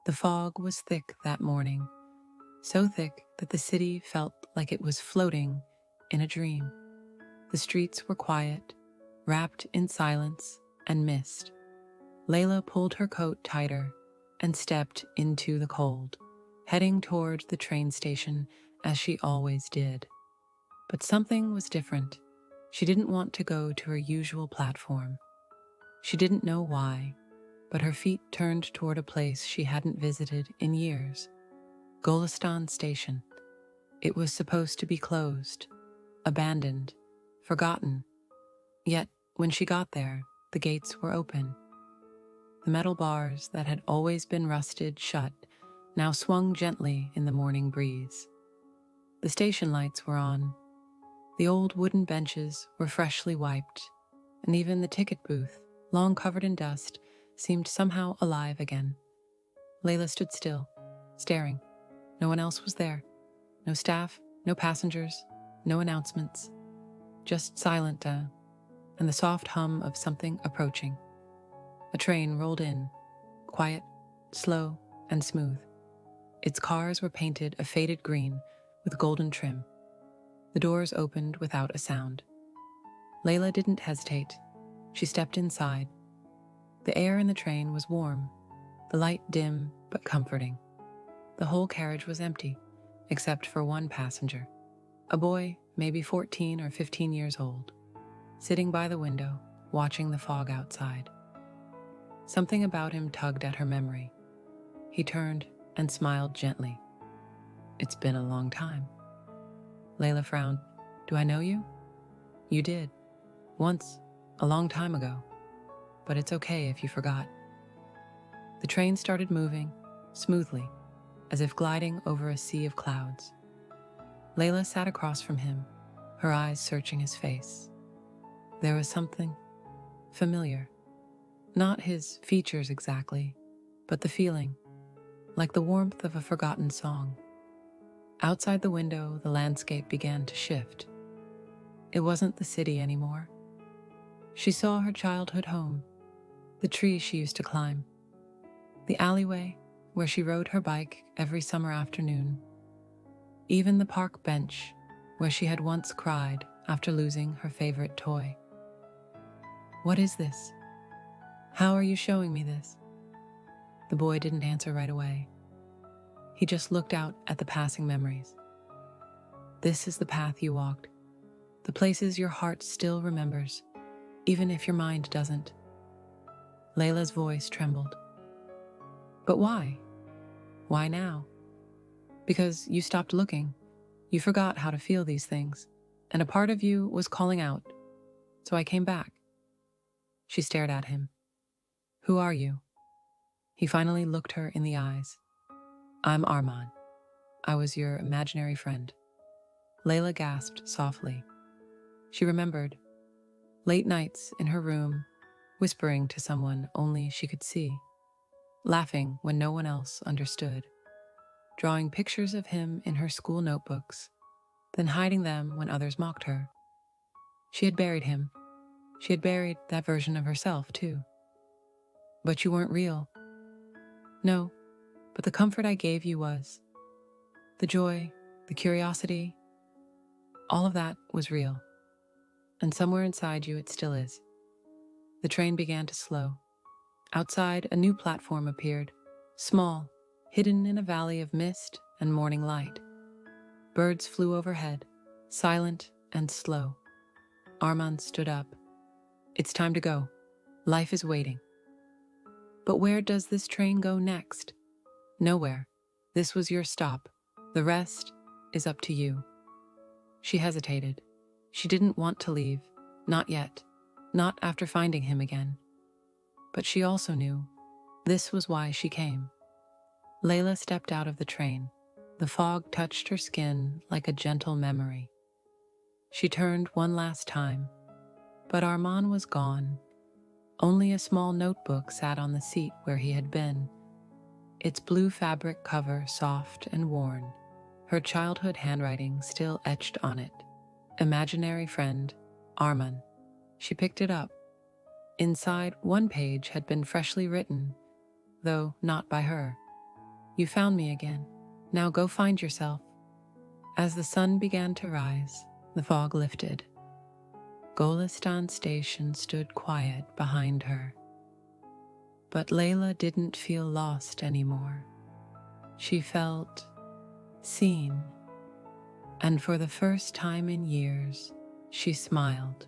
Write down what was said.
The fog was thick that morning, so thick that the city felt like it was floating in a dream. The streets were quiet, wrapped in silence and mist. Layla pulled her coat tighter and stepped into the cold, heading toward the train station as she always did. But something was different. She didn't want to go to her usual platform. She didn't know why, but her feet turned toward a place she hadn't visited in years. Golistan Station. It was supposed to be closed, abandoned, forgotten. Yet, when she got there, the gates were open. The metal bars that had always been rusted shut now swung gently in the morning breeze. The station lights were on. The old wooden benches were freshly wiped, and even the ticket booth, long covered in dust, seemed somehow alive again. Layla stood still, staring. No one else was there. No staff, no passengers, no announcements. Just silent, and the soft hum of something approaching. A train rolled in, quiet, slow, and smooth. Its cars were painted a faded green with golden trim. The doors opened without a sound. Layla didn't hesitate. She stepped inside. The air in the train was warm, the light dim but comforting. The whole carriage was empty, except for one passenger, a boy, maybe 14 or 15 years old, sitting by the window, watching the fog outside. Something about him tugged at her memory. He turned and smiled gently. "It's been a long time." Layla frowned. "Do I know you?" "You did. Once, a long time ago. But it's okay if you forgot." The train started moving, smoothly, as if gliding over a sea of clouds. Layla sat across from him, her eyes searching his face. There was something familiar. Not his features exactly, but the feeling, like the warmth of a forgotten song. Outside the window, the landscape began to shift. It wasn't the city anymore. She saw her childhood home, the tree she used to climb, the alleyway where she rode her bike every summer afternoon, even the park bench where she had once cried after losing her favorite toy. "What is this? How are you showing me this?" The boy didn't answer right away. He just looked out at the passing memories. "This is the path you walked, the places your heart still remembers, even if your mind doesn't." Layla's voice trembled. "But why? Why now?" "Because you stopped looking. You forgot how to feel these things, and a part of you was calling out. So I came back." She stared at him. "Who are you?" He finally looked her in the eyes. "I'm Arman. I was your imaginary friend." Layla gasped softly. She remembered late nights in her room, whispering to someone only she could see, laughing when no one else understood, drawing pictures of him in her school notebooks, then hiding them when others mocked her. She had buried him. She had buried that version of herself, too. "But you weren't real." "No, but the comfort I gave you was. The joy, the curiosity, all of that was real. And somewhere inside you it still is." The train began to slow. Outside, a new platform appeared, small, hidden in a valley of mist and morning light. Birds flew overhead, silent and slow. Arman stood up. "It's time to go. Life is waiting." "But where does this train go next?" "Nowhere. This was your stop. The rest is up to you." She hesitated. She didn't want to leave, not yet, not after finding him again. But she also knew this was why she came. Layla stepped out of the train. The fog touched her skin like a gentle memory. She turned one last time, but Arman was gone. Only a small notebook sat on the seat where he had been, its blue fabric cover soft and worn, her childhood handwriting still etched on it. "Imaginary friend, Arman." She picked it up. Inside, one page had been freshly written, though not by her. You found me again. Now go find yourself." As the sun began to rise, the fog lifted. Golistan Station stood quiet behind her. But Layla didn't feel lost anymore. She felt seen, and for the first time in years, she smiled.